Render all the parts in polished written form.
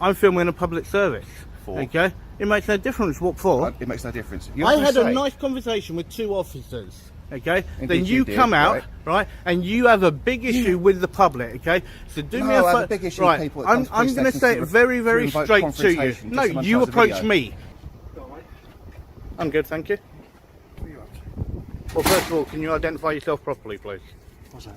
I'm filming a public service. For? Okay? It makes no difference what for. It makes no difference. I had a nice conversation with 2 officers. Okay? Indeed then you did, come out, right? And you have a big issue with the public. Okay? So do me a I have a big issue with people that I'm come to going to say it very, very straight to you. No, you approach me. I'm good, thank you. Well, first of all, can you identify yourself properly, please? What's that?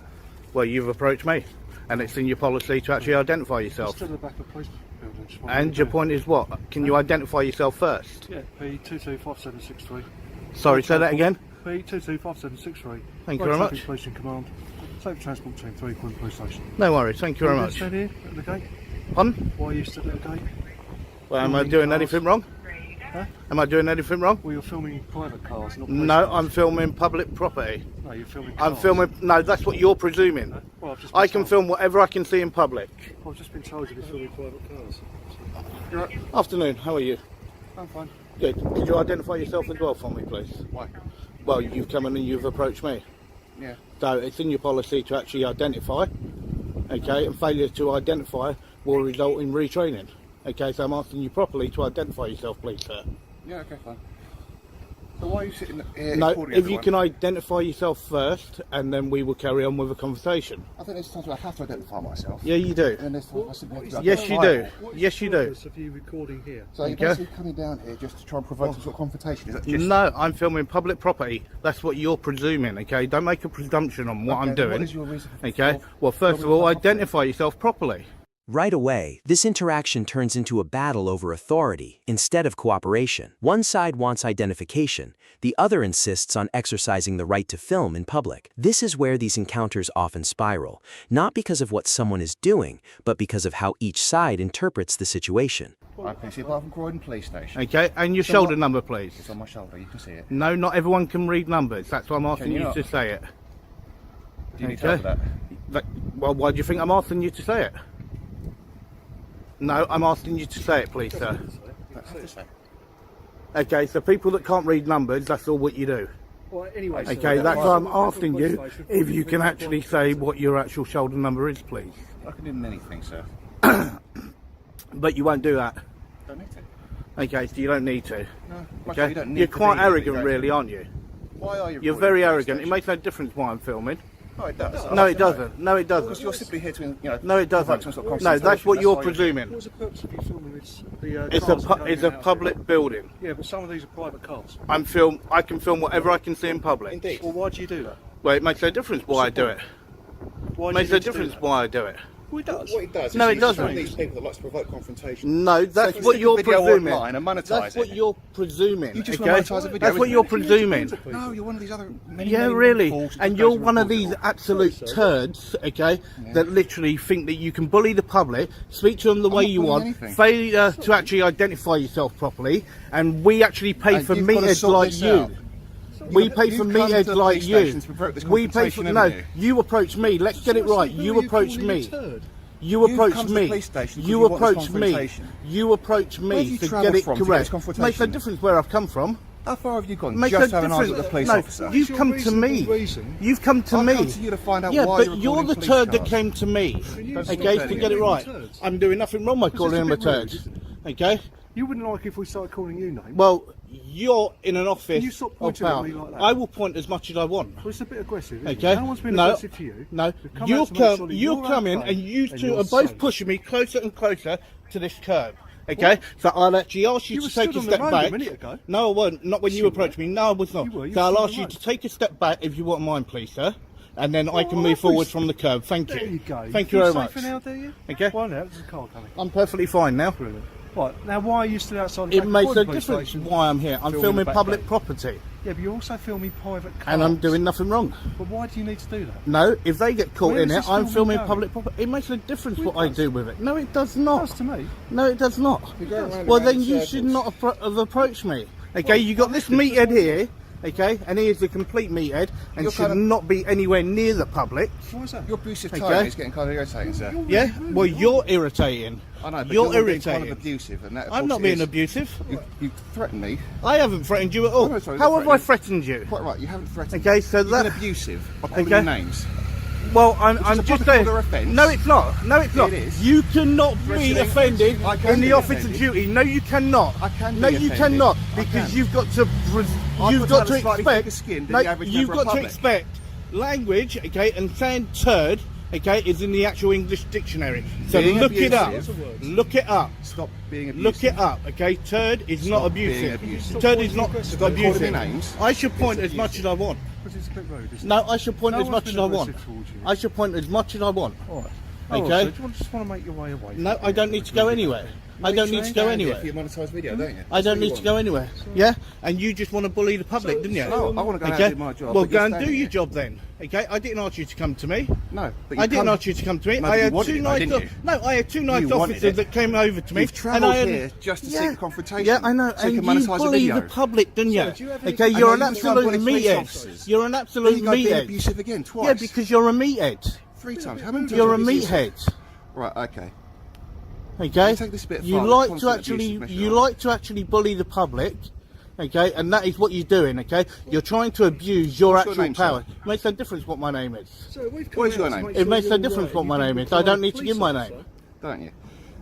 Well, you've approached me, and it's in your policy to actually identify yourself. Still at the back of the police building. And your point is what? Can you identify yourself first? Yeah, P225763. Sorry, say that again. P225763. Thank you very much. Police in command. Safe transport team 3 Queen Police Station. No worries, thank you very much. Stand here at the gate. Pardon? Why are you stood at the gate? Well, am I doing anything wrong? Huh? Am I doing anything wrong? Well, you're filming private cars, not police No, cars. I'm filming public property. No, you're filming cars. I'm filming. No, that's what you're presuming. Well, I've just been I can told. film whatever I can see in public. I've just been told you're filming private cars. You're right. Afternoon. How are you? I'm fine. Good. Could you identify yourself as well for me, please? Why? Well, you've come in and you've approached me. Yeah. So it's in your policy to actually identify. Okay, and failure to identify will result in retraining. Okay, so I'm asking you properly to identify yourself, please, sir. Yeah, okay, fine. So why are you sitting here No, recording if you everyone? can identify yourself first, and then we will carry on with a conversation. I think there's times where I have to identify myself. Yeah, you do. And there's times I simply have to Yes, you identify do. it. Yes, you do. What is the purpose of you recording here? So you're Okay. basically coming down here just to try and provoke some sort of confrontation. Is that just... No, I'm filming public property. That's what you're presuming, okay? Don't make a presumption on what Okay, I'm then doing. What is your reason for... Okay? Well, first of all, identify yourself properly. Right away, this interaction turns into a battle over authority instead of cooperation. One side wants identification, the other insists on exercising the right to film in public. This is where these encounters often spiral, not because of what someone is doing, but because of how each side interprets the situation. I can see above from Croydon Police Station. Okay? And your So shoulder what- number, please. It's on my shoulder, you can see it. No, not everyone can read numbers. That's why I'm asking Can you you not? to say it. Do you need Okay. help with that? Well, why do you think I'm asking you to say it? No, I'm asking you to say it, please, sir. That's what I say. Okay, so people that can't read numbers, that's all what you do. Well, anyway, Okay, that's why I'm asking you if you can actually say what your actual shoulder number is, please. I can do anything, sir. But you won't do that. Don't need to. Okay, so you don't need to. No, Okay, you don't need you're to quite be here, arrogant, you really, don't. aren't you? Why are you? You're recording very at the arrogant. It station? makes no difference why I'm filming. No, it does. No, it doesn't. No, it Because doesn't. you're simply here to, you know. No, it provoke doesn't. some sort of No, that's confrontation, what you're why you're here. presuming. What's the purpose of you filming this? It's a public building. Yeah, but some of these are private cars. I can film whatever I can see in public. Indeed. Well, why do you do that? Well, it makes no difference why I do it. Why It do makes you no need to do difference that? why I do it. Well, it does. What it does is No, it it's doesn't. one of these people that likes to provoke confrontation. No, that's So what you you're stick a video presuming. online and monetize That's what it. you're presuming. You just okay? want to monetize a video, That's what isn't you're it? presuming. No, you're one of these other many, Yeah, many really. fools who And just you're goes and one of records these it all. absolute turds, okay, that literally think that you can bully the public, speak to them the way not you bullying want, anything. failure to actually identify yourself properly, and we actually pay And for you've got to meatheads sort like this you. out. We pay You've for come to meatheads the like police you. station to provoke this We pay for confrontation, no. haven't you? You approach me. Let's get it right. Who You are you approach calling me. a turd? You You've approach come to the me. police station because You you want this approach me. confrontation. You approach Where have me you to travelled get it from to get this correct. Makes no confrontation? difference where I've come from. How far have you gone? Makes Just no having argued with the difference. police No, officer. you've What's come your to me. reasonable reason? You've come to I've me. come to you to find out Yeah, why but you're you're recording the police turd that cars. came to me. you Okay, said to that get it you're right. turds. I'm doing nothing wrong by It's calling just a him a bit rude, turd. isn't Okay. You wouldn't like if we started calling you names. Well, you're in an office Can you stop of pointing at power. me like that? I will point as much as I want. Well, it's a bit aggressive, isn't Okay. it? No one's been No, aggressive to you. no. We've come You out to make sure come. that You you're come in, okay and you and two you're are both safe. pushing me closer and closer to this curb. Okay, so I'll actually ask you You to were take stood a on the step road a back. minute ago. No, I won't. Not when you you approached were. me. No, I was not. You were. You So I'll stood on ask the you road. to take a step back if you wouldn't mind, please, sir. And then I Well, can I move forward was- from the curb. Thank you. There you go. Thank you feel very much. safer now, do you? Okay. Well, now there's a car coming. I'm perfectly fine now. Brilliant. Right, now why are you still outside the It back makes of no the police difference station? why I'm here. I'm Filming filming the back public gate. property, Yeah, but you're also filming private cars. and I'm doing nothing wrong. But why do you need to do that? No, if they get caught Where in is it, this I'm filming filming going? public property. It makes no difference Well, it what I does. do with it. No, it does It not. does to me. No, it does not. You're going round Well, and round then in you circles. should not have approached me. Okay, you got this meathead here, okay, and he is a complete meathead and You're should kind of- not be anywhere near the public. Why is that? Your abusive Okay. tone is getting kind of irritating, sir. Yeah? Well, you're irritating. I know, but You're you're being irritating. kind of abusive, and that. Of I'm course, not it being is. abusive. You threatened me. I haven't threatened you at all. No, sorry, How not have I threatened. threatened you? Quite right. You haven't threatened. Okay, so You've been that. abusive by calling Okay. me names. Well, I'm Which is a just public saying. order offence. No, it's not. No, it's not. It is. You cannot be Threatening- offended I can in the be office offended. of duty. No, you cannot. I can No, be you offended. cannot, I because can. you've got to. I've You've got got to to have a slightly expect. thicker skin than No, the average you've member of got to public. expect language, okay, and saying turd, okay, is in the actual English dictionary. So Being look it up. abusive. Look it up. Stop being abusive. Look it up, okay? Turd is not Stop being abusive. abusive. Turd is not Stop calling me abusive. names. I should point It's as much as I want. Because it's a bit rude, isn't No, I should point No as one's much been as I want. aggressive towards you. I should point as much as I want. it? All right. Okay. Oh, so do you just want to make your way away? No, I don't need to go anywhere. I don't need to go anywhere. For your monetised video, don't you? I don't need to go anywhere. Yeah? And you just want to bully the public, didn't you? No, I want to go out Okay. and do my job. Well, but you're go and do standing your here. job then. Okay? I didn't ask you to come to me. No, but you I didn't come- ask you to come to me. No, I but you had wanted two it, though, nice didn't you? No, I had two nice You wanted officers it. that came over to me. You've travelled here just to seek confrontation. Yeah, I know. So you and can you monetise a bully video. the public, didn't you? So do you have any- Okay, I you're know an you absolute bully police meathead. officers. You're an There absolute you go, being meathead. abusive again, twice. Yeah, because you're a meathead. 3 times. How many times You're a have you said meathead. this? Right, okay. Okay. You take this a bit You far, like to constant actually, abuse of you Michelle. like to actually bully the public. Okay, and that is what you're doing. Okay, you're trying to abuse your What's your actual name, power. sir? It makes no difference what my name is. So we've What is come your out to name? make It sure makes no you're difference aware. what my You've name been is. I don't need to police give my officer. name. Don't you?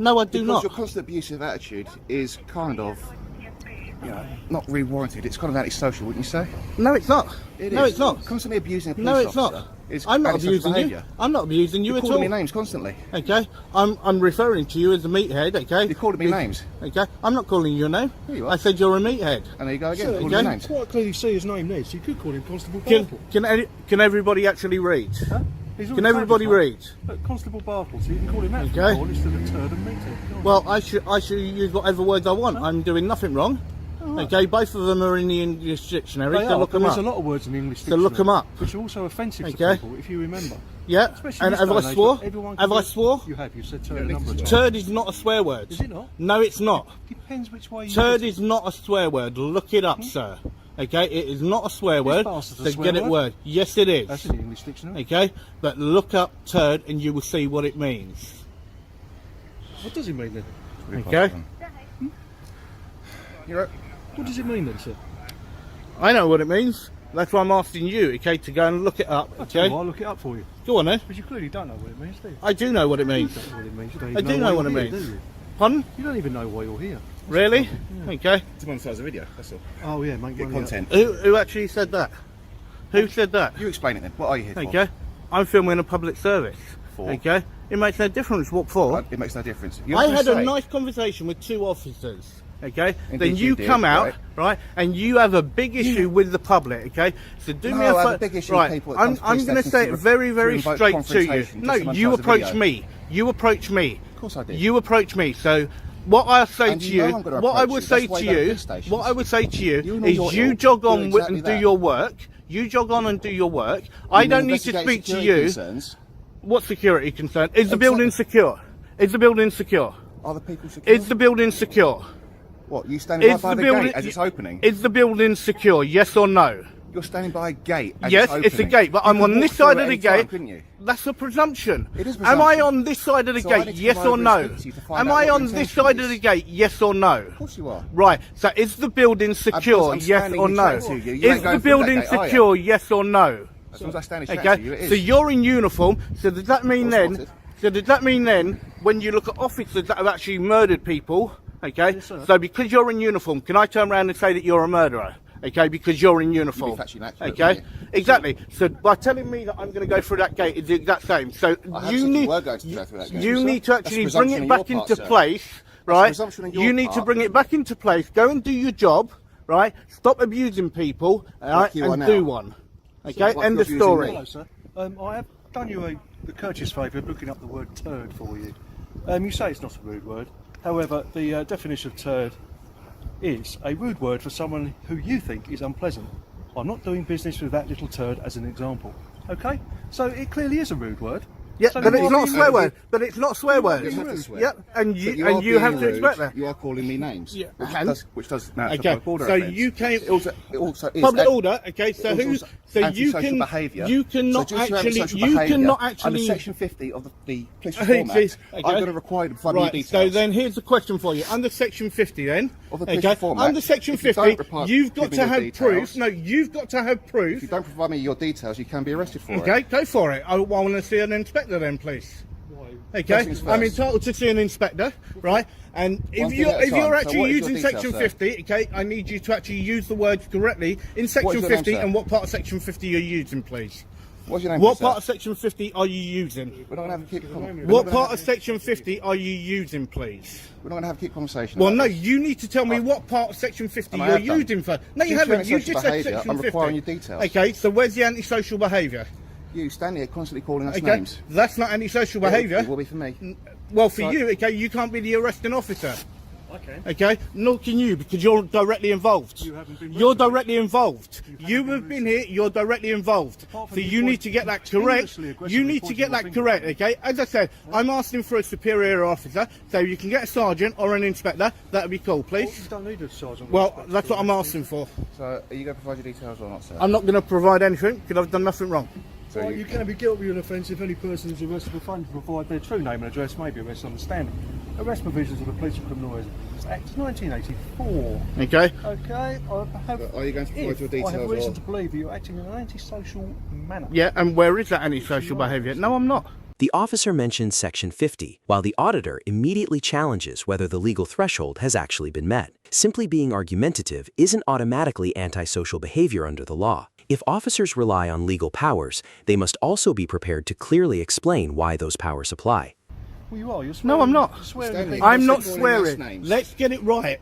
No, I do Because not. your constant abusive attitude is kind of, you know, not really warranted. It's kind of antisocial, wouldn't you say? No, it's not. It No, is. it's not. Constantly abusing a police No, it's officer not. is I'm not antisocial abusing behaviour. you. I'm not abusing you You're at calling all. me names constantly. Okay, I'm referring to you as a meathead. Okay, You're calling me names. Okay, I'm not calling you your name. Here you are. I said you're a meathead. And there you go again, So, calling okay. me names. quite clearly see his name there, so you could call him Constable Bartle. Can everybody actually read? Huh? He's all Can the everybody papers, read? mate. Look, Constable Bartle, so you can call him that Okay. from call instead of turd and meathead. Go on. Well, I should use whatever words I want. I'm doing nothing wrong. Okay, both of them are in the English dictionary. They So are, look but them there's up. a lot of words in the English So dictionary. look 'em up. Which are also offensive Okay. to people, if you remember. Yeah. Especially And in have this I day and age, swore? everyone Have can I do- swore? You have. You said turd a number of times. Turd is not a swear word. Is it not? No, it's not. Depends which way you Turd put it. is not a swear word. Look it up, sir. Okay, it is not a swear word. bastard's a So swear get it word. word. Yes, it is. That's in the English dictionary. Okay, but look up turd and you will see what it means. What does it mean then? Okay, You're right. What does it mean then, sir? I know what it means. That's why I'm asking you, okay, to go and look it up. I'll tell Okay, you what, I'll look it up for you. go on then. Because you clearly don't know what it means, do you? I do know what it means. You don't know what it means. You don't I even do know know why what it you're here, means. do you? Pardon? You don't even know why you're here. Really? Okay. To monetize a video, that's all. Oh yeah, make Get money content. Who actually said that? Who said that? You explain it then. What are you here for? Okay, I'm filming a public service. For? Okay, it makes no difference what for. It makes no difference. You're I gonna had a say- nice conversation with two officers. Okay, Indeed then you you did, come out, right. right, and you have a big issue with the public. Okay, so do No, me I have a a big issue right. with people that come to I'm police going to stations say to it very, very invoke straight to you. confrontation, No, just to you monetize the approach video. me. You approach me. Of course I did. You approach me. So what I say And to you know you, I'm gonna what I approach would you. say That's why to you go to you, police stations. what I would say to you You know is you're you ill. jog Do on with exactly and do that. your work. You jog on and do your work. I don't need to Investigate speak to security you. concerns. What security concern? Is the Exactly. building secure? Is the building secure? Are the people secure? Is the building secure? What, you standing Is by the the building gate as it's opening? Is the building secure? Yes or no? You're standing by a gate as Yes, it's it's a opening. gate, but You I'm could on walk this through side at of the any time, gate. couldn't you? That's a presumption. It is Am I presumption. on this side of the So I need gate? to Yes come or over and no? speak to you to find Am out I what your on this intention side is. of the gate? Yes or no? Of course you are. Right. So is the building secure? I'm Yes standing or here no? chatting to you. You Is ain't the going through building that gate, are you? secure? Yes or no? As long as I stand and chat to you, it Okay. is. So you're in uniform. So does that mean Well then? spotted. So does that mean then, when you look at officers that have actually murdered people, okay? Yes, sir. So because you're in uniform, can I turn around and say that you're a murderer? Okay, because you're in uniform. You'd be factually inaccurate, Okay, wouldn't you? exactly. So by telling me that I'm going to go through that gate, it's the exact same. So I have you said need you were going to go through that gate, you sir. need to That's actually bring presumption it on back your part, into sir. place, right? presumption on your You need to part. bring it back into place. Go and do your job, right? Stop abusing people, all right? you are And now. do one. Okay, like end you're of abusing story. me. Hello, sir. I have done you the courteous favour of looking up the word turd for you. You say it's not a rude word. However, the definition of turd is a rude word for someone who you think is unpleasant. I'm not doing business with that little turd as an example. Okay? So it clearly is a rude word. Yeah, So but you it's are not a being swear rude. word. But it's not a swear word. You have to swear. Yep, and But you are and you have being to rude. expect that. You are calling me names. Yeah, Which and- does now it's a Okay, public order so offence. you came It also is public a- order. Okay, so it who? also So you antisocial can behaviour. you cannot so due to actually antisocial you behaviour, cannot under actually. section 50 of the police Okay, reform act, okay. I'm going to require you to find me Right. details. So then here's the question for you. Under section 50, then. of the police reform act, under section if you 50, don't you've got give me to your have details, proof. No, you've got to have proof. If you don't provide me your details, you can be arrested for it. Okay, go for it. I want to see an inspector then, please. Why? Okay, things I'm first. entitled to see an inspector, right? And One if thing you're at a if you're time. So actually what is your using details, section sir? 50, okay, I need you to actually use the words correctly in section your name, 50 sir? and what part of section 50 you're using, please. What's your name, What sir? part of section 50 are you using? We're not going to have a keep What part of section 50 are you using, please? We're not going to have a keep conversation. Well, about no, this. you need to tell me what part of section 50 And I you're have done. using for. No, you Due to haven't. You antisocial just said behaviour, section I'm 50. requiring your details. Okay, so where's the antisocial behaviour? You stand here constantly calling us Okay, names. that's not antisocial It behaviour. will be for me. Well, for So- you, okay, you can't be the arresting officer. Okay. Okay, nor can you because you're directly involved. You haven't been You're recently. directly involved. You been have been here. You're directly involved. Apart from So you you need to get that correct. continuously aggressively You need to pointing get your that finger correct. at me. Okay, as I said, I'm asking for a superior officer. So you can get a sergeant or an inspector. That'd be cool, Well, please. you don't need a sergeant. Well, that's what I'm asking for. So, are you going to provide your details or not, sir? I'm not going to provide anything because I've done nothing wrong. So Well, you- you can be guilty of an offence if any person is arrested for failing to provide their true name and address may be arrested on the stand. Arrest provisions of the Police and Criminal Justice Act 1984. Okay. Okay, I have. Are you going to provide if your details I have reason or- to believe that you're acting in an antisocial manner. Yeah, and where is that antisocial behaviour? No, I'm not. The officer mentions Section 50, while the auditor immediately challenges whether the legal threshold has actually been met. Simply being argumentative isn't automatically antisocial behavior under the law. If officers rely on legal powers, they must also be prepared to clearly explain why those powers apply. Well, you are. You're swearing. No, I'm not. You're swearing Stanley, people- I'm not calling us swearing. names. Let's get it right.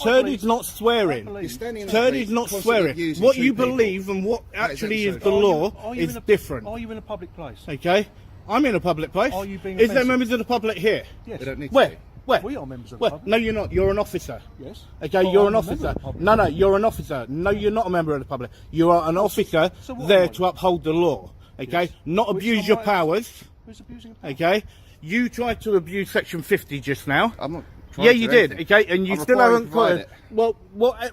Turd is not swearing. You're standing in the Turd street is not constantly swearing. abusing What two you people. believe and what That is actually is absurd. the law Are you is in a- different. Are you in a public place? Okay? I'm in a public place. Are you being Is there offensive? members of the public here? Yes. They don't need to Where? be. Where? We are members of the Where? public. No, you're not. You're an officer. Yes. Okay, Well, you're I'm an a member of officer. the public. No, you're an officer. No, you're not a member of the public. You are an officer so what there am I? to uphold the law. Okay? Yes. Not Which abuse am your I- powers. Who's abusing the power? Okay? You tried to abuse Section 50 just now. I'm not trying Yeah, to you do did. anything. Okay, and you I'm still required to haven't provide put. it. Well,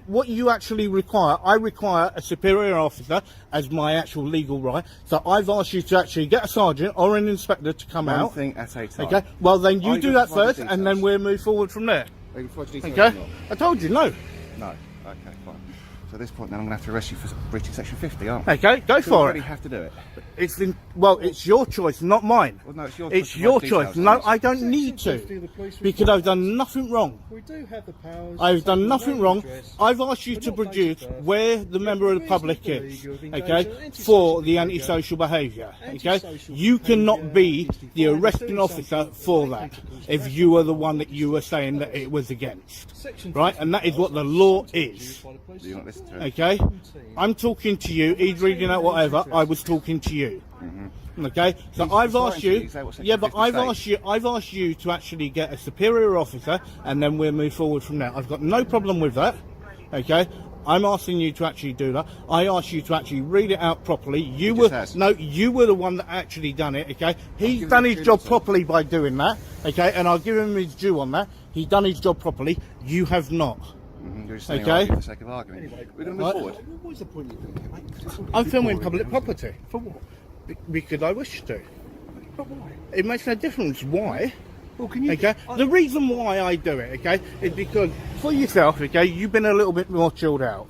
what you actually require, I require a superior officer as my actual legal right. So I've asked you to actually get a sergeant or an inspector to come One out. thing at a time. Okay. Well, then you Are you do gonna that provide first, the and then details? we'll move forward from there. Are you provide your details Okay. or not? I told you no. No. Okay, fine. So at this point, then I'm going to have to arrest you for breaching Section 50, aren't I? Okay, go Do I for really it. have to do it? It's your choice, not mine. Well, no, it's your It's choice to your provide choice. details, No, isn't it? I don't Section need 50 to of the police because reform I've done nothing wrong. We do have the powers. I've done to nothing name wrong. address, I've asked you but to not date of produce birth. where the member of the reason public to is, believe you have engaged okay, in antisocial for the behaviour. antisocial behaviour, okay? Antisocial You cannot be behaviour is the defined as arresting doing officer something for that that may cause if arrest you or are the one that you were saying that it was against, Section right? 50 And that is what the law is, Do you not listen to it? okay? I'm talking to you, he's reading out whatever, I was talking to you. Okay, so He's I've referring asked to you, you, is that what Section yeah, but 50 I've asked you to actually get a superior officer, and then we'll move forward from there. I've got no problem with that. Okay, I'm asking you to actually do that. I asked you to actually read it out properly. You just were has. no, you were the one that actually done it. Okay, he's given done him his due job to. properly by doing that. Okay, and I'll give him his due on that. He done his job properly. You have not. You're just saying Okay. arguing for the sake of arguing. We're going to move Right. forward. What is the point you're doing, mate? 'Cause it's all I'm bit filming boring public now, property isn't it? For what? because I wish to. But why? It makes no difference why. Well, can you? Okay. The reason why I do it, okay, is because for yourself, okay, you've been a little bit more chilled out.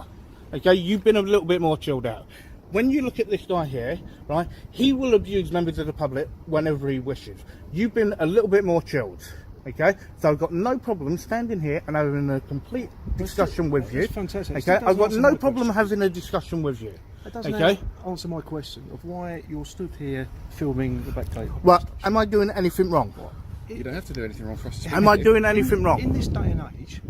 Okay, you've been a little bit more chilled out. When you look at this guy here, right, he will abuse members of the public whenever he wishes. You've been a little bit more chilled. Okay, so I've got no problem standing here and having a complete discussion with you. That's fantastic. It Okay, still I've got doesn't no answer my problem question. having a discussion with you. That doesn't Okay. answer my question of why you're stood here filming the back gate. Well, am I doing anything wrong? You don't have to do anything wrong for us to Am I doing anything In wrong? this day and age,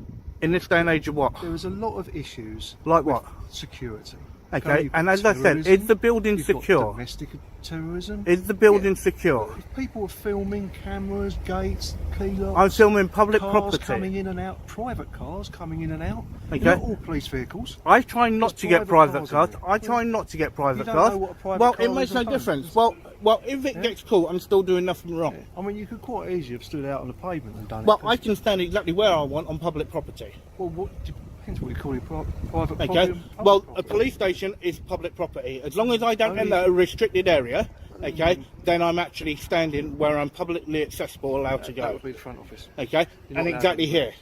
In this day and age of what? there is a lot of issues. Like what? Security. Okay, You've and got as I said, terrorism, is the building you've got secure? domestic terrorism. Is the building secure? If people are filming cameras, gates, key locks, I'm filming public cars property. coming in and out, private cars coming in and out. Okay. Not all police vehicles. I try not There's to get private private cars cars. in there. I try not to get private don't cars. know what a private Well, car it makes is no at home. difference. Well, if it gets caught, I'm still doing nothing wrong. I mean, you could quite easily have stood out on the pavement and done Well, it. I can stand exactly where I want on public property. Well, what depends what you call it, private Okay. property. and public Well, a property. police station is public property. As long as I don't Only- enter a restricted area, okay, then I'm actually standing where I'm publicly accessible, allowed to That go. would be the front office. Okay, You're and not exactly allowed here.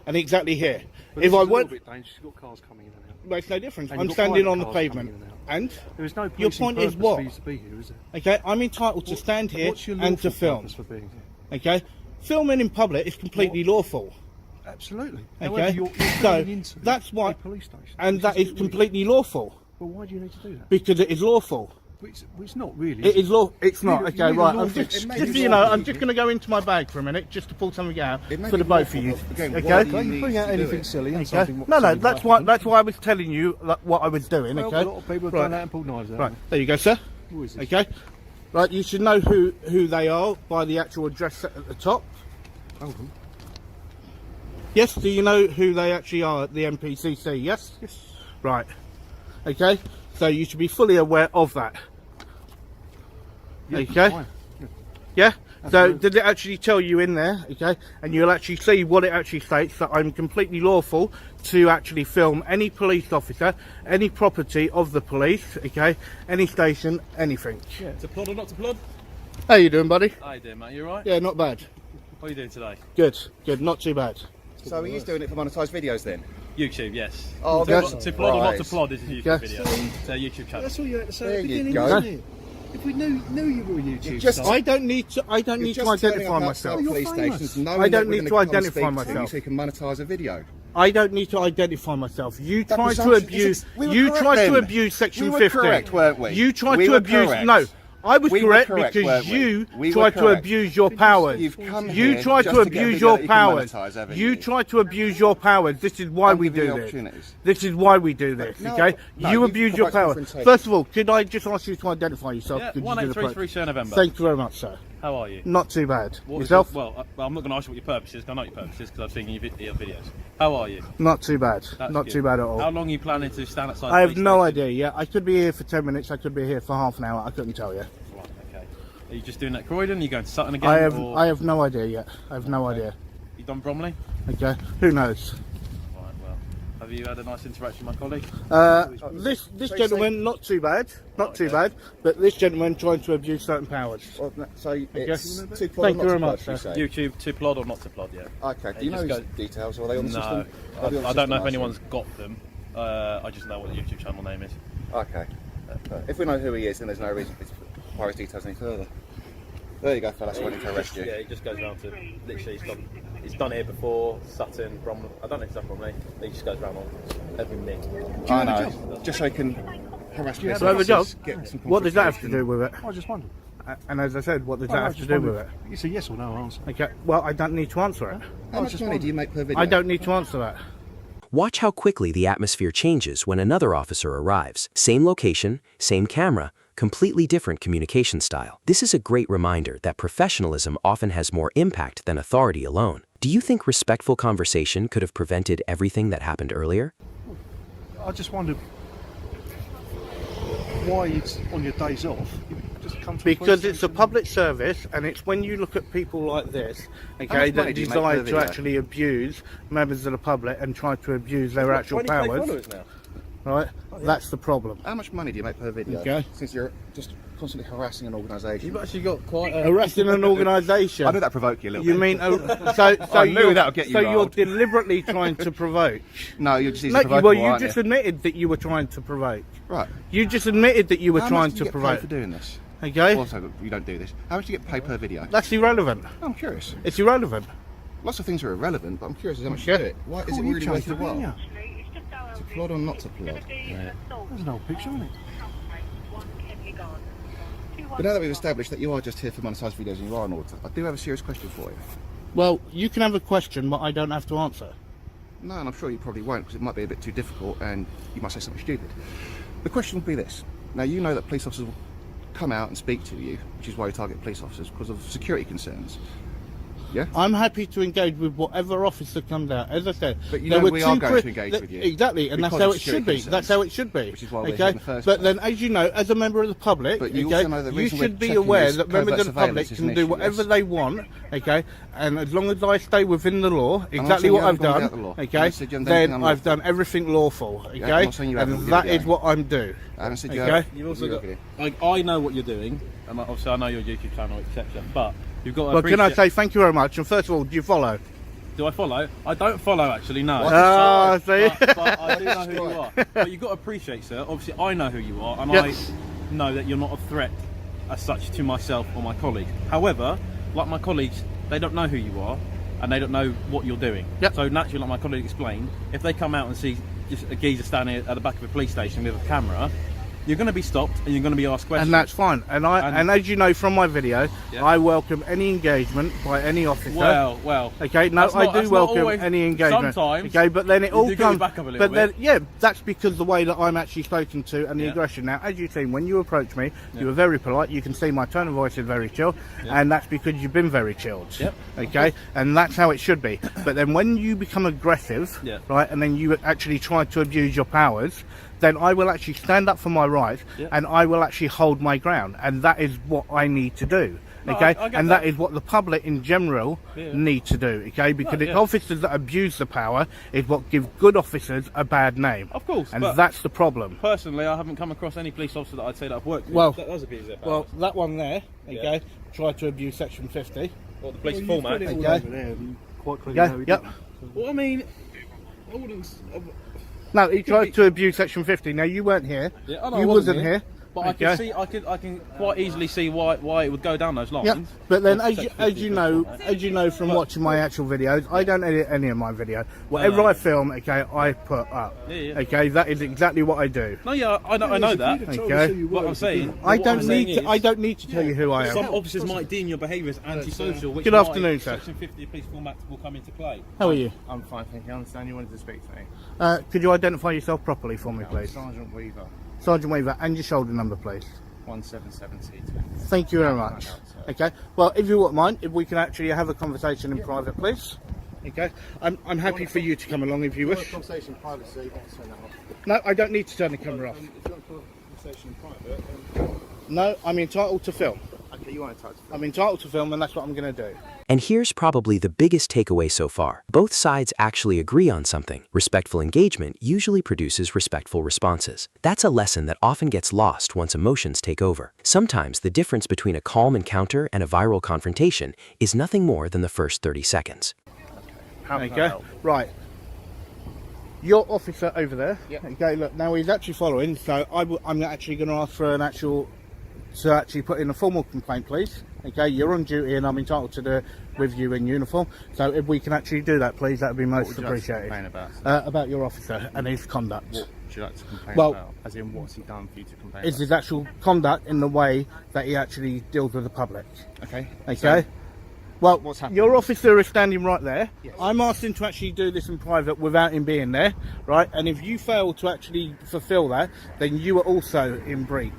and exactly here. But If this I is a little weren't, bit dangerous. You've got cars coming in and out. makes no difference. And I'm you've got standing private on the cars pavement, coming in and out. and There is no your policing point is purpose what? for you to be here, is there? Okay, I'm entitled to stand here What's your and to lawful film. purpose for being here? Okay, filming in public is completely lawful. Absolutely. Okay, However, you're so going into that's why, a police station. and that This is illegal. completely lawful Well, why do you need to do that? because it is lawful. Well, it's not really. It is law. It's not. Really- Okay, really right. I'm lawful. just, It may just be so you know, lawful. I'm just going to go into my bag for a minute just to pull something out It may for be the both of lawful, you. but again, Okay. why do Don't you bring out need to do anything it? silly and Okay. something. No, something that's might why I was telling you what I was doing. Well, Okay. a lot of people have done that and pulled knives out. Right. There you go, sir. Who is this? Okay. Right. You should know who they are by the actual address set at the top. Oh, Yes. Do you know who they actually are at the MPCC? Yes. yes. Right. Okay. So you should be fully aware of that. Yeah, Okay. fine. Yeah. So Absolutely. did it actually tell you in there? Okay. And you'll actually see what it actually states, that I'm completely lawful to actually film any police officer, any property of the police. Okay. Any station, anything. Yeah. To plod or not to plod? How you doing, buddy? How you doing, mate? You alright? Yeah, not bad. What are you doing today? Good. Good. Not too bad. So he is doing it for monetised videos then? YouTube, yes. Oh, Okay. that's To plod or not to right. plod is a YouTube Okay. video. It's a YouTube channel. That's all you had to say There at the you beginning, go. wasn't it? If we knew you were a YouTube just- star. I don't need to. I don't You're need to just turning identify up myself. outside You're police famous. stations knowing I don't that we're need gonna to come identify speak to you myself. so you can monetise a video. I don't need to identify myself. You That tried to presumption abuse. is- we were You correct tried to then. abuse Section We were 15. correct, weren't we? You tried We to were abuse. correct. No, I was We were correct correct, because weren't we? you We were tried to correct. abuse your powers. You've come You here tried just to to get a abuse video your that you can powers. monetise, haven't You you? tried to abuse your powers. This is why I'm we giving you do this. opportunities. This is why we do this. No, Okay? no, You you abuse your provoke powers. confrontation. First of all, could I just ask you to identify yourself? Yeah, Could you do the 1833 approach? Sierra November. Thank you very much, sir. How are you? Not too bad. What was Yourself? your- well, I'm not going to ask you what your purpose is, 'cause I know what your purpose is, because I've seen your videos. How are you? Not too bad. That's Not good. too bad at all. How long are you planning to stand outside I the have police no station? idea. Yeah, I could be here for 10 minutes. I could be here for half an hour. I couldn't tell you. Right, okay. Are you just doing that at Croydon? Are you going to Sutton again? I have. Or... I have no idea yet. I have no idea. You done Bromley? Okay. Who knows? Right, well. Have you had a nice interaction with my colleague? This gentleman, not too bad. Not too bad. But this gentleman trying to abuse certain powers. Well, so it's Okay. too Thank you very much, you sir. say? YouTube, to plod or not to plod, yeah. Okay, do It you know just his goes- details? Or are they on the No, system? Are they on the I don't know if system, anyone's got them. I just know what the YouTube channel name is. Okay. If we know who he is, then there's no reason to acquire his details any further. There you go, fellas. I wanted to arrest you. Yeah, he just goes around to literally. He's done it here before. Sutton, Bromley. I don't know if he's done Bromley. He just goes around on every minute. I know. Just so he can harass police Do I have a job? officers, get some What does that have to confrontation. do with it? I just wondered. And as I said, what does Well, that I have to just do with wondered. it? It's a yes or no answer. Okay. Well, I don't need to answer it. How much money do you make per video? I don't need to answer that. Watch how quickly the atmosphere changes when another officer arrives. Same location, same camera, completely different communication style. This is a great reminder that professionalism often has more impact than authority alone. Do you think respectful conversation could have prevented everything that happened earlier? I just wondered why it's on your days off. You just come to Because police it's a station. public service, and it's when you look at people like this, okay, much money that do you make decide per to video? actually abuse members of the public and try to abuse their actual 20K powers, followers now. right? That's the problem. How much money do you make per video? Okay. Since you're just constantly harassing an organisation. You've actually got quite a... Arresting an organisation. I knew that provoked you a little You bit. mean I knew that'll get you so you're rolled. deliberately trying to provoke? No, you're just easy No, provocable, well, you aren't just you? admitted that you were trying to provoke. Right. You just admitted that you were How trying much do to you get paid provoke. for doing this? Okay, Also, you don't do this. How much do you get paid per video? that's irrelevant. I'm curious. It's irrelevant. Lots of things are irrelevant, but I'm curious as how much Okay. you do it. Why is Cool, it you really worth changed your it, didn't while? you? To plod or not to plod? There's an old picture, isn't it? But now that we've established that you are just here for monetised videos and you are an auditor, I do have a serious question for you. Well, you can have a question, but I don't have to answer. No, and I'm sure you probably won't because it might be a bit too difficult and you might say something stupid. The question will be this. Now, you know that police officers will come out and speak to you, which is why you target police officers, because of security concerns. Yeah? I'm happy to engage with whatever officer comes out. As I said, But you there know were we are two going to engage with you Exactly, and that's because how of it should security be. concerns, That's how it should be. which is why we're okay? here in the first but place. then, as you know, as a member of the public, But you okay, also know the you reason we're should be checking aware is that members covert of the public surveillance is can an do issue, whatever yes. they want, okay? And as long as I stay within the law, not exactly saying what you I've haven't gone done, without the law. I'm okay, not saying you've done then anything I've unlawful. done everything lawful, okay? I'm not saying you haven't, and we'll that give it is a what I'm doing. I haven't said you Okay. haven't. You've also You're got... okay. Like, I know what you're doing, and obviously I know your YouTube channel, etc. But you've got to Well, can I appreciate- say thank you very much? And first of all, do you follow? Do I follow? I don't follow, actually, no. Ah, see? But I do know who you are. But you've got to appreciate, sir, obviously I know who you are, and Yep. I know that you're not a threat as such to myself or my colleagues. However, like my colleagues, they don't know who you are, and they don't know what you're doing. Yep. So naturally, like my colleague explained, if they come out and see just a geezer standing at the back of a police station with a camera, you're going to be stopped and you're going to be asked questions. And that's fine. And as you know from my video, Yeah. I welcome any engagement by any officer. Well. Okay, no, That's not- I do that's not welcome always- any engagement. sometimes okay, but then it all do get your comes. back up a little But then, bit. yeah, that's because the way that I'm actually spoken to and the Yeah. aggression. Now, as you've seen, when you approach me, you were very polite. You can see my tone of voice is very chill, and that's because you've been very chilled. Yep. Okay, and that's how it should be. But then when you become aggressive, Yeah. right, and then you actually try to abuse your powers, then I will actually stand up for my rights, Yeah. and I will actually hold my ground, and that is what I need to do. No, Okay, I get and that. that is what the public in general Yeah. need to do. Okay, because No, it's yeah. officers that abuse the power is what give good officers a bad name. Of course, and but- that's the problem. Personally, I haven't come across any police officer that I'd say that I've worked with Well- that does abuse their powers. Well, that one there, okay, Yeah. tried to abuse Section 50. Or the police Well, format. you've put it Okay. all over there and quite clearly Yeah, know he yep. didn't. Well, I mean, I wouldn't. No, he tried to abuse Section 50. Now you weren't here. Yeah, I know I you wasn't wasn't here. But I can see, I can quite easily see why it would go down those lines. Yeah, but then Of as Section you 50 know, format. as you know from watching my actual videos, I don't edit any of my videos. Whatever no. I film, okay, I put up. Yeah. Okay, that is exactly what I do. No, yeah, I know that. If you'd have told Okay. us who you What were, I'm saying, I what don't I'm saying need to. is, I don't need to tell you who I am. Some officers might deem your behaviour as antisocial, which Good might- afternoon, sir. Section 50 of police format will come into play. How are you? I'm fine, thank you. I understand you wanted to speak to me. Could you identify yourself properly for me, please? Sergeant Weaver, Sergeant Weaver, and your shoulder number, please. 177T2. Thank you very much. Okay. Well, if you wouldn't mind, if we can actually have a conversation in private, please. Okay. I'm happy for you to come along if you wish. Conversation privacy, turn that off. No, I don't need to turn the camera off. If you want a conversation in private, No, I'm entitled to film. okay, you want to touch. I'm entitled to film, and that's what I'm going to do. And here's probably the biggest takeaway so far. Both sides actually agree on something. Respectful engagement usually produces respectful responses. That's a lesson that often gets lost once emotions take over. Sometimes the difference between a calm encounter and a viral confrontation is nothing more than the first 30 seconds. How can I Okay. help? Right. Your officer over there. Yep. Okay. Look, now he's actually following, so I'm actually going to ask for an actual to actually put in a formal complaint, please. Okay, you're on duty and I'm entitled to do it with you in uniform. So if we can actually do that, please, that would be What most would you like to appreciated. complain about? About your officer and his conduct. What would you like to complain Well- about? As in, what's he done for you to complain Is about? his actual conduct in the way that he actually deals with the public. Okay. Okay? So, Well, what's happened? your officer is standing right there. Yes. I'm asking to actually do this in private without him being there, right? And if you fail to actually fulfil that, then you are also in breach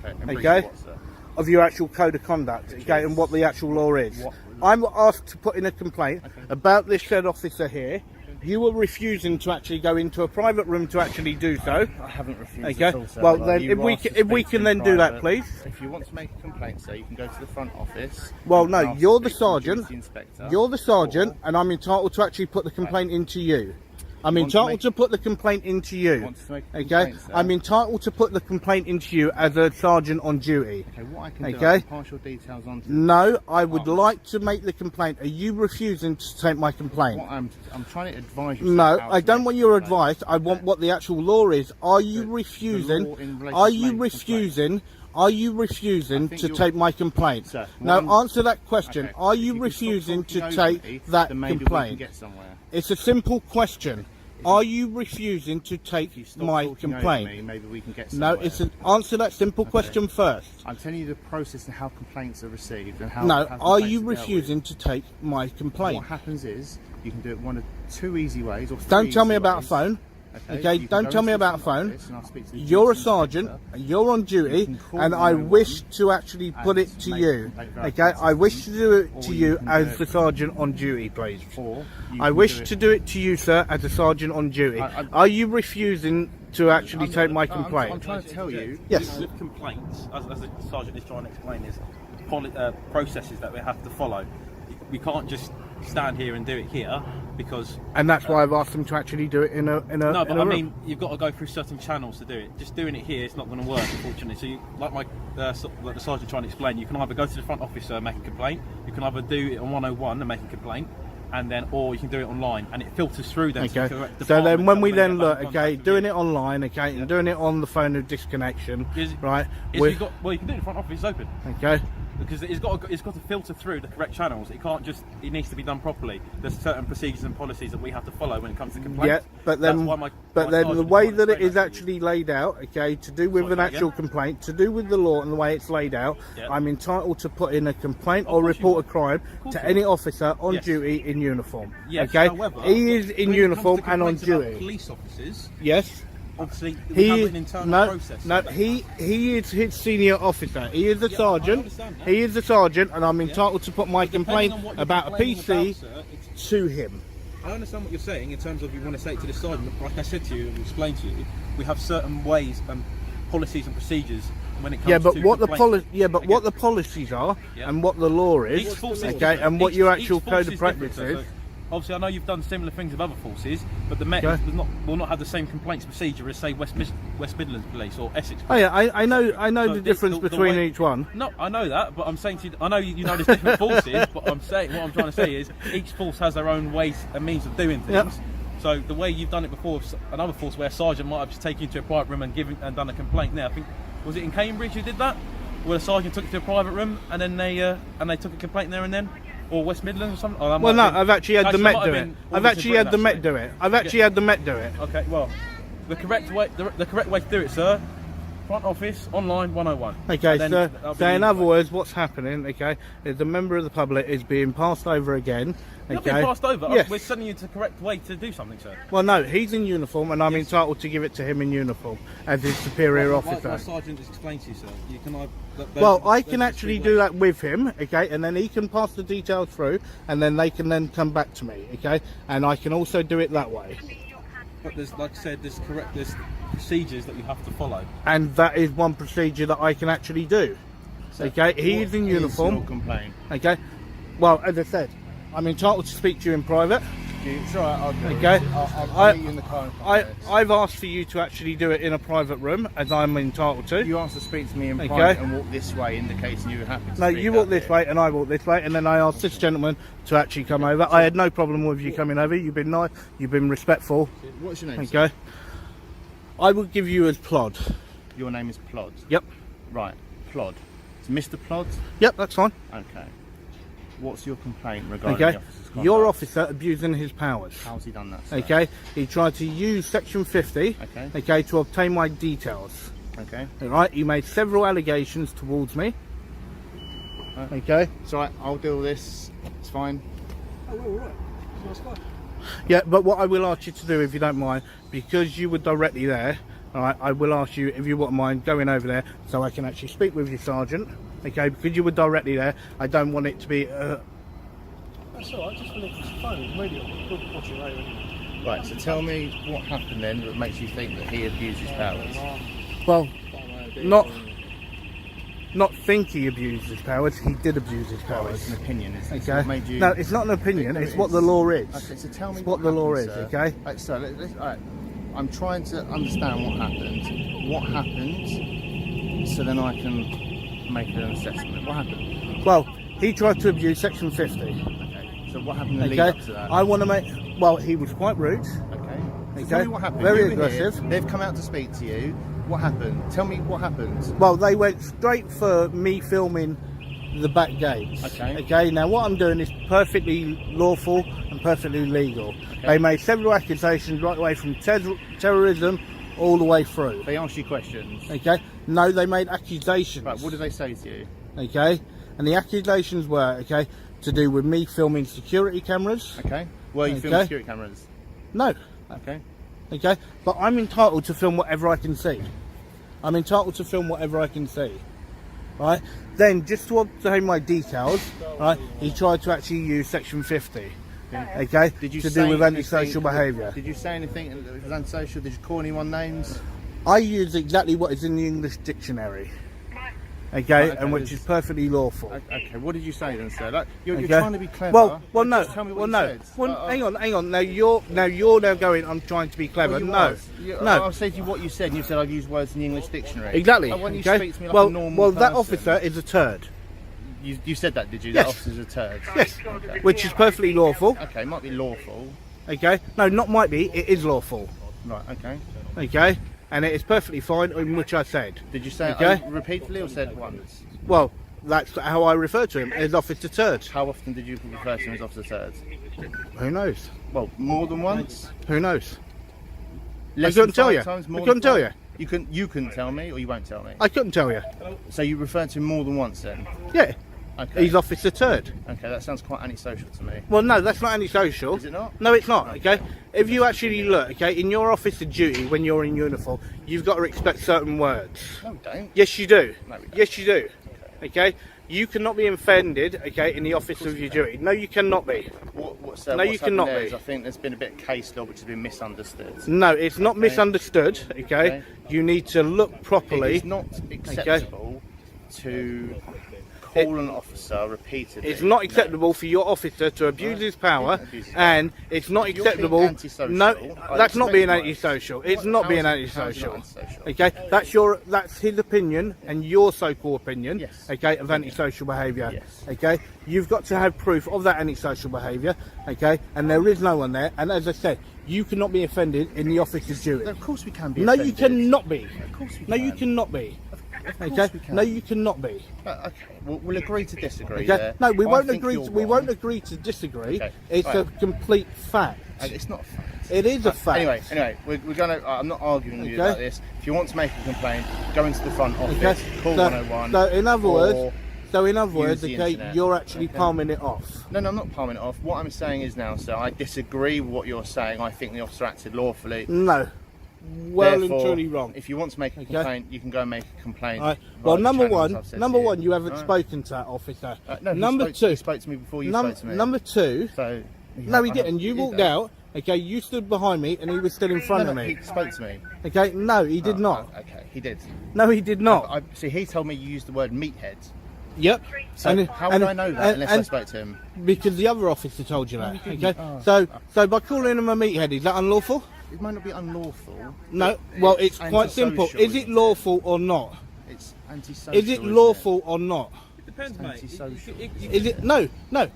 okay. And brief okay. what, sir? of your actual code of conduct, okay, and what the actual law is. What- I'm asked to put in a complaint about this said officer here. You were refusing to actually go into a private room to actually do so. I haven't refused Okay. at all, sir. Well, Like, then, you if we asked can, to if we speak can to then me do that, private. please. If you want to make a complaint, sir, you can go to the front office. Well, and no, ask you're to the speak to sergeant. duty inspector, You're the sergeant, or and I'm entitled to actually put the complaint into you. I'm You want to entitled make- to put the complaint into you. want to make a Okay, complaint, sir? I'm entitled to put the complaint into you as a sergeant on duty. Okay, what I can do, Okay. I can pass your details on to No, I would Oh. like to make the complaint. Are you refusing to take my complaint? What I'm trying to advise you. No, sir, how I to don't make want a your complaint. advice. I want what the actual law is. Are you The refusing? law in relation Are to you making a refusing? Are you refusing I think to you're- take my complaint? Sir, Now, what I'm- answer that question. Okay, Are if you can stop refusing to talking over me, take that then maybe we complaint? can get somewhere. It's a simple question. Are you refusing to take If you stop my talking over complaint? me, maybe we can get No, somewhere. it's an answer that simple question first. I'm telling you the process and how complaints are received and how. No, how are complaints you dealt with. refusing to take my What complaint? happens is you can do it one of two easy ways or three Don't tell me easy about a ways. phone. Okay, you can don't go tell me into the about a front phone. office and I'll speak to the You're a duty sergeant, inspector. you're on You duty, can call and I 911 wish to actually put it and to make you. a complaint very Okay, I wish to do it or to you you can as do the it- sergeant on duty, please. Or you I can wish it- to do it to you, sir, as a sergeant on duty. Are you refusing to actually take my I'm complaint? trying to tell you. Yes. With complaints, as the sergeant is trying to explain, is processes that we have to follow. We can't just stand here and do it here because. And that's why I've asked them to actually do it in a No, in but a I room. mean, you've got to go through certain channels to do it. Just doing it here, it's not going to work, unfortunately. So, like the sergeant trying to explain, you can either go to the front office and make a complaint. You can either do it on 101 and make a complaint, and then, or you can do it online, and it filters through them. Okay. To the So then, when we department then and look, they get back in okay, contact doing with it online, okay, and doing it on the phone of disconnection, right? you. You can do it in front office, it's open. Okay. Because it's got to filter through the correct channels. It can't just. It needs to be done properly. There's certain procedures and policies that we have to follow when it comes to complaints. Yeah, but then, my the sergeant way is that trying it to is explain that to you. actually laid out, okay, to do with Sorry, an say actual again? complaint, to do with the law and the way it's laid out, Yeah. I'm entitled to put in a complaint or Of course you report a are. crime course to you any are. officer on Yes. duty in uniform. Yes, okay, however, he is in when it uniform comes to and on complaints about duty. Police officers, Yes. obviously, we have He an internal no process. no so that- he is his senior officer. He is a Yeah, I sergeant. understand that. He is a sergeant, and I'm entitled to put my complaint Depending on what you're about a complaining PC about, sir, it's- to him. I understand what you're saying in terms of you want to say it to the sergeant. Like I said to you and explained to you, we have certain ways and policies and procedures when it comes Yeah, but to what the complaints what the against- policies are Yeah. and what the law is, Each force is okay, different. and what Each- your each actual force code is of different, practice sir. is. So obviously, I know you've done similar things with other forces, but the Met Okay. will not have the same complaints procedure as say West Midlands Police or Essex. Oh yeah, I know So the difference between way- each one. No, I know that, but I'm saying to you, I know you know there's different forces, but what I'm trying to say is each force has their own ways and means of doing things. Yep. So the way you've done it before, another force where a sergeant might have just taken you to a private room and done a complaint there. I think was it in Cambridge you did that, where a sergeant took you to a private room and then they took a complaint there and then, or West Midlands or something. Oh, that Well, might no, have been- I've actually had the Actually, Met might do have it. been I've Alderson actually had the Britain, Met actually. do it. I've actually had the Met do it. Okay, well, the correct way to do it, sir. Front office, online, 101. Okay, And then so, that'll be so in the other way. words, what's happening, okay, is a member of the public is being passed over again. You're Okay? being passed over. Yes. We're sending you to the correct way to do something, sir. Well, no, he's in uniform, and I'm entitled to give it to him in uniform as his superior officer. My sergeant has explained to you, sir. You can. Well, I can actually do that with him, okay, and then he can pass the details through, and then they can then come back to me, okay, and I can also do it that way. But there's, like I said, there's procedures that you have to follow. And that is one procedure that I can actually do. Okay, he is in uniform. Complaint. Okay, well, as I said, I'm entitled to speak to you in private. It's alright, I'll do Okay. it. I'll meet you in the car. I've asked for you to actually do it in a private room, as I'm entitled to. You asked to speak to me in Okay. private and walk this way, indicating you were happy to No, speak you up walk this here. way and I walk this way, and then I asked this gentleman to actually come over. I had no problem with you coming over. You've been nice. You've been respectful. What's your name? sir? Okay. I will give you as Plod. Your name is Plod. Yep. Right, Plod. It's Mr. Plod? Yep, that's fine. Okay. What's your complaint regarding Okay. the officer's conduct? Your officer abusing his powers. How's he done that, sir? Okay. He tried to use Section 50. Okay. Okay, to obtain my details. Okay. All right. He made several allegations towards me. Okay. It's alright, I'll deal with this. It's fine. Oh, all right. That's fine. Yeah, but what I will ask you to do, if you don't mind, because you were directly there, all right, I will ask you if you wouldn't mind going over there so I can actually speak with your sergeant. Okay, because you were directly there, I don't want it to be. That's all right. Just when it's phone, radio, we'll watch it later anyway. Right, so tell me what happened then that makes you think that he abused his powers. Well, not think he abused his powers. He did abuse his It's powers. an opinion, it's Okay. what made you... No, it's not an opinion. No, It's it what the is. law is. Okay, so tell me It's what the law happened, is. sir. Okay. Right, so alright, I'm trying to understand what happened. What happened, so then I can make an assessment. What happened? Well, he tried to abuse Section 50. Okay, so what happened in the lead up Okay. to that? I want to make. Well, he was quite rude. Okay. So Okay. tell me what happened. Very You were here, aggressive. They've come out to speak to you. What happened? Tell me what happened. Well, they went straight for me filming the back gates. Okay. Okay. Now, what I'm doing is perfectly lawful and perfectly legal. They made several accusations right away from terrorism all the way through. They asked you questions. Okay. No, they made accusations. Right, what did they say to you? Okay. And the accusations were to do with me filming security cameras. Okay. Well, you filmed Okay. security cameras. No. Okay. Okay. But I'm entitled to film whatever I can see. I'm entitled to film whatever I can see. Right. Then, just to obtain my details, right, he tried to actually use Section 50. Okay. Did you to say do with anything- antisocial behaviour. Did you say anything that was antisocial? Did you call anyone names? I use exactly what is in the English dictionary. Okay, Okay, and which there's- is perfectly lawful. Okay. What did you say then, sir? Like, you're Okay. trying to be clever. Well, but no. just tell me what Well, you no. said. Well, hang on. Now you're now going. I'm trying to be clever. Well, you No, was. no. I'll say to you what you said, and you said I've used words in the English dictionary. Exactly. I want you okay? to speak to me like well, a normal well, that person. officer is a turd. You said that, did you? Yes. That officer's a turd. Yes, Okay. which is perfectly lawful. Okay, might be lawful. Okay, no, not might be. It is lawful. Right. Okay. Okay, and it is perfectly fine. In which I said. Did you say Okay. it repeatedly or said once? Well, that's how I refer to him as Officer Turd. How often did you refer to him as Officer Turd? Who knows? Well, more than once. Who knows? Less couldn't than tell 5 you. times, I more couldn't than tell five? You couldn't tell me, or you won't tell me. I couldn't tell you. So you referred to him more than once then? Yeah, Okay. he's Officer Turd. Okay, that sounds quite antisocial to me. Well, no, that's not antisocial. Is it not? No, it's not. Okay, if you actually look, okay, in your officer duty when you're in uniform, you've got to expect certain words. No, we don't. Yes, you do. No, we don't. Yes, you do. Okay, you cannot be offended. Okay, in the office of your duty. No, you cannot be. What's No, what's you happened cannot there be. is I think there's been a bit of case law which has been misunderstood. No, it's not misunderstood. Okay, Okay. you need to look properly. It's not acceptable to call an officer repeatedly. It's not acceptable for your officer to abuse his power, Abuse his and it's not If you're being acceptable. antisocial, No, I that's not expect being you- antisocial. It's What- not how being is it- how is it antisocial. not antisocial? Okay, that's his opinion and your so-called opinion. Yes. Okay, of antisocial behaviour. Yes. Okay, you've got to have proof of that antisocial behaviour. Okay, and there is no one there. And as I said, you cannot be offended in the officer's duty. Of course we can be No, you offended. cannot be. Of course we No, you can. cannot be. Of course Okay, we can. no, you cannot be. Okay, we'll agree to disagree Okay, there. no, we I won't think agree. you're We wrong. won't agree to disagree. Okay, It's a right. complete fact. It's not a fact. It is a fact. Anyway, we're gonna. I'm not arguing with you Okay. about this. If you want to make a complaint, go into the front office, Okay. call So, 101. so in other or- words, the okay, internet. you're actually Okay. palming it off. No, I'm not palming it off. What I'm saying is now, sir, I disagree with what you're saying. I think the officer acted lawfully. No, well Therefore, and truly wrong. If you want to make a complaint, you can go and make a complaint. All right. via Well, the number channels one, I've said number to one, you haven't All right. spoken to that officer. No, number he two, spoke to me before you num- spoke to me. number two. So No, he I didn't. You walked out. Okay, you stood behind me, and he was still in front of me. He spoke to me. Okay, no, he did not. Okay, he did. No, he did not. I see. He told me you used the word meathead. Yep. So how would I know that unless I spoke to him? Because the other officer told you that. he didn't. Okay. So by calling him a meathead, is that unlawful? It might not be unlawful. No. Well, it's quite simple. antisocial, Is it isn't lawful or not? It's antisocial. Is it isn't lawful or not? It depends, mate. antisocial. Is it no?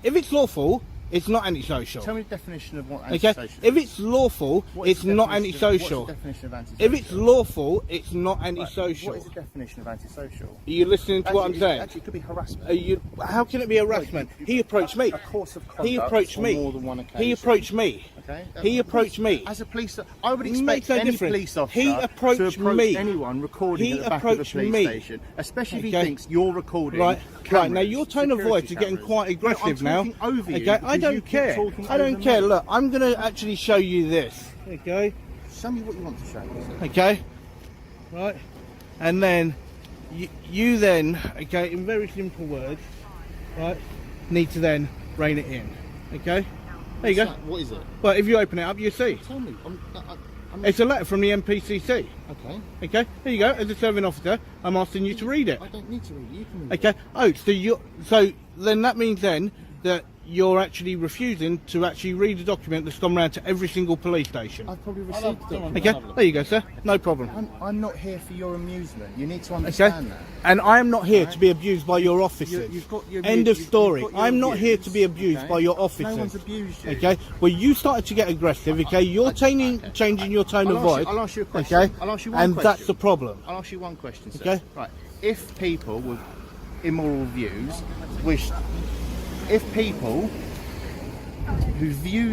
If it's lawful, it's not antisocial. Tell me the definition of what Okay. antisocial If is. it's lawful, What is it's the not definition of- antisocial. What's the definition of antisocial? If it's lawful, it's not Right, antisocial. What is the definition of antisocial? Are you listening to what I'm saying? Actually, it could be harassment. Are you? How can it be harassment? He approached me. A course of conduct He approached on me. more than one occasion. He approached me. Okay. He approached me. As a police, I would It expect makes no any difference. police officer He approached to approach me. anyone recording He at the back of a approached police me. station, especially if he Okay. thinks you're recording. Right. Right. Now cameras, your tone of security voice is getting cameras. quite aggressive No, now. I'm talking over you Okay. I because you don't keep care. talking I don't over care. me. Look, I'm going to actually show you this. Okay. Show me what you want to show me. Okay. Right. And then you then, okay, in very simple words, right, need to then rein it in. Okay. There you go. What is it? Well, if you open it up, you see. Tell me. I'm It's a letter from the MPCC. okay. Okay. There you go. As a serving officer, I'm asking you to read it. I don't need to read it. You can read Okay. Oh, so then that means then that you're actually refusing to actually read a document that's gone round to every single police station. I've probably received it. Okay. There you go, sir. No problem. I'm not here for your amusement. You need to understand Okay. that. And I am not here to be abused by your officers. You've got your End view- of you've story. got your I'm not here views, to be abused okay? by your No officers. one's abused you. Okay. Well, you started to get aggressive. Okay. You're changing your tone of voice. I'll ask you a question. Okay. I'll ask you one and question. that's the problem. I'll ask you one question, sir. Okay. Right. If people with immoral views if people who view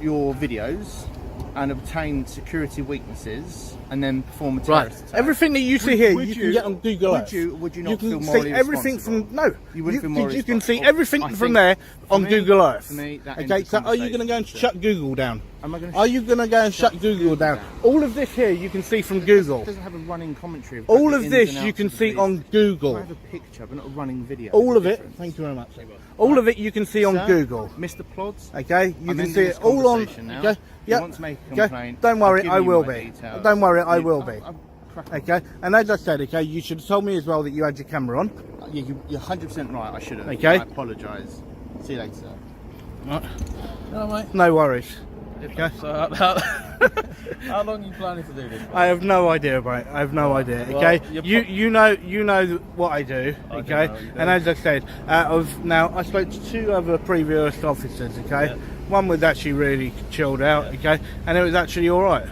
your videos and obtain security weaknesses and then perform a Right. terrorist attack, Everything that you see here, would you can get on Google would Earth. would you not can feel morally see everything responsible? from no. You wouldn't feel morally you can see responsible. everything I from think there for on me- Google Earth. for me, that ends Okay, the so are you going to go and conversation, shut Google down? Am I going to Are you going to go and shut Google down? All of this here you can see from Google. It doesn't have a running commentary. Of All the of ins this and you outs can of the see police. on Google. I have a picture, but not a running video. All There's of a it. difference. Thank you very much. All of it you can see on Sir, Google. Mr. Plods. Okay, you I'm can ending see this it all on. conversation now. Okay, You yeah. want to make a Okay, complaint, don't I'll worry, give I you will my be. details. Don't worry, I will be. I'll crack on. Okay, and as I said, okay, you should have told me as well that you had your camera on. Yeah, you're 100% right. I should have. Okay. I apologise. See you later. No worries. Okay? So how long are you planning to do this? I have no idea, mate. I have no idea. Well, Okay, you're you know what I do. I do Okay, know what you do. and as I said, now I spoke to 2 other previous officers. Okay, Yeah. one was actually really chilled out. Okay, and it was actually all right.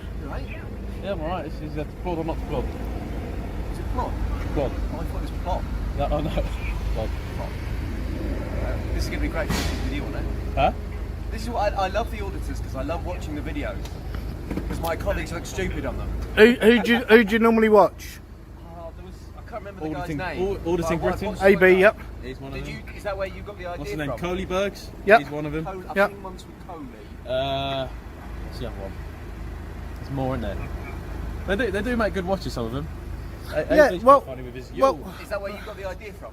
Yeah, I'm alright. This is a plod or not plod? Is it plot? Plod. Oh, I thought it was plot. No, oh no. Plod. This is going to be great to see video on it. Huh? This is what I love the auditors because I love watching the videos because my colleagues look stupid on them. Who do you normally watch? Oh, there was, I can't remember the Auditing- guy's name. Auditing But I Britain? watched AB, it. yep. He's one of Did them. you? Is that where you got the idea What's his name? from? Coley Bergs? Yep. He's one of them. I Yep. think one's with Coley. What's the other one? There's more in there. They do make good watches, some of them. Yeah, AB's well- quite funny with his well- Is that where you got the idea from?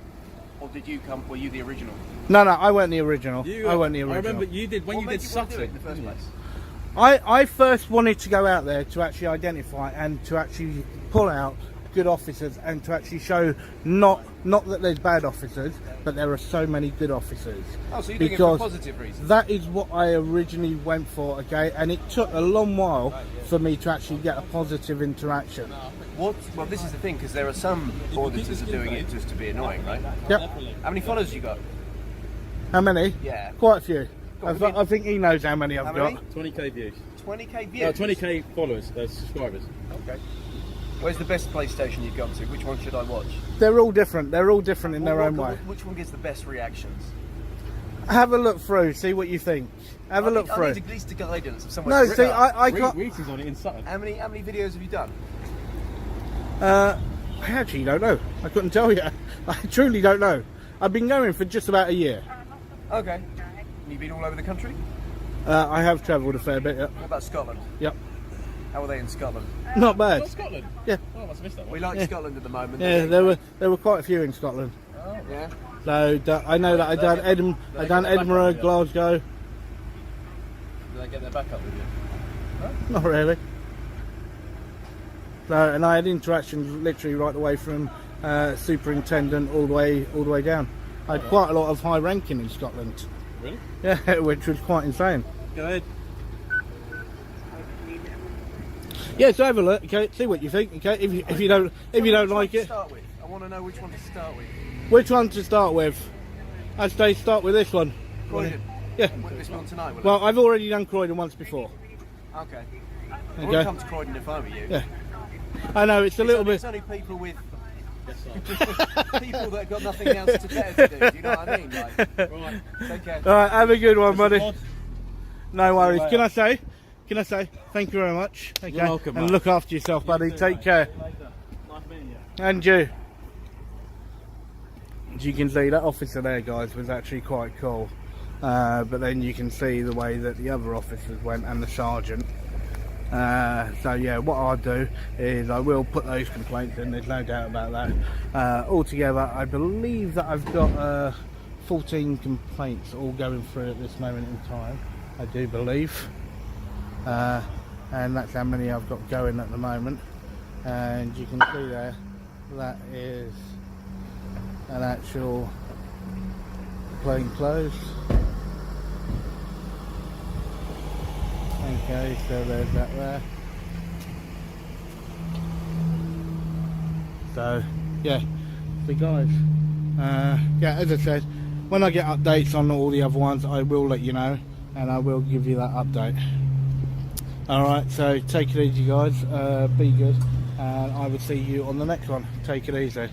Or did you come? Were you the original? No, I weren't the original. You, I weren't the I original. remember you did when What you made did you want to do it Sutton in the first place? I first wanted to go out there to actually identify and to actually pull out good officers and to actually show not that there's bad officers, but there are so many good officers. Oh, so you're doing it for Because positive reasons. that is what I originally went for, okay? And it took a long while for me to actually get a positive interaction. What? Well, this is the thing because there are some auditors are doing it just to be annoying, right? Yep. How many followers you got? How many? Yeah. Quite a few. Go on, I think he knows how many I've How many? got. 20k views. 20k views. No, 20k followers, subscribers. Okay. Where's the best PlayStation you've gone to? Which one should I watch? They're all different. They're all different in their own way. Which one gets the best reactions? Have a look through, see what you think. Have a look I through. need at least a guidance of somewhere. No, to see, rip up. I can't. Reese's on it in Sutton. How many videos have you done? I actually don't know. I couldn't tell you. I truly don't know. I've been going for just about a year. Okay. And you've been all over the country? I have travelled a fair bit. Yep. What about Scotland? Yep. How are they in Scotland? Not bad. Not Scotland? Yeah. Oh, I must have missed that one. We like Yeah. Scotland at the moment. Yeah, there were quite a few in Scotland. Yeah. So I know that I done Edinburgh, Glasgow. Did they get their back up with you? Not really. So, and I had interactions literally right the way from superintendent all the way down. I had quite a lot of high ranking in Scotland. Really? Yeah, which was quite insane. Go ahead. Yeah, so have a look. Okay, see what you think. Okay, if you don't like it, Start with. I want to know which one to start with. which one to start with? I'd say start with this one. Croydon. Yeah. With this one tonight. Will Well, I've already done Croydon once before. it? Okay. I Okay. would come to Croydon if I were you. Yeah. I know it's a little bit. It's only people with people that got nothing else to better to do. Do you know what I mean? Like, Right. take care. All right, have a good one, buddy. Pod. No worries. later. Can I say thank you very much? Okay. You're welcome, And mate. look after yourself, buddy. You too, Take mate. care. See you later. Nice meeting you. And you. As you can see, that officer there, guys, was actually quite cool. But then you can see the way that the other officers went and the sergeant. So yeah, what I'll do is I will put those complaints in, there's no doubt about that. Altogether, I believe that I've got 14 complaints all going through at this moment in time, I do believe. And that's how many I've got going at the moment. And you can see there, that is an actual plain clothes. Okay, so there's that there. So, yeah, so guys, yeah, as I said, when I get updates on all the other ones, I will let you know, and I will give you that update. Alright, so take it easy, guys, be good, and I will see you on the next one. Take it easy.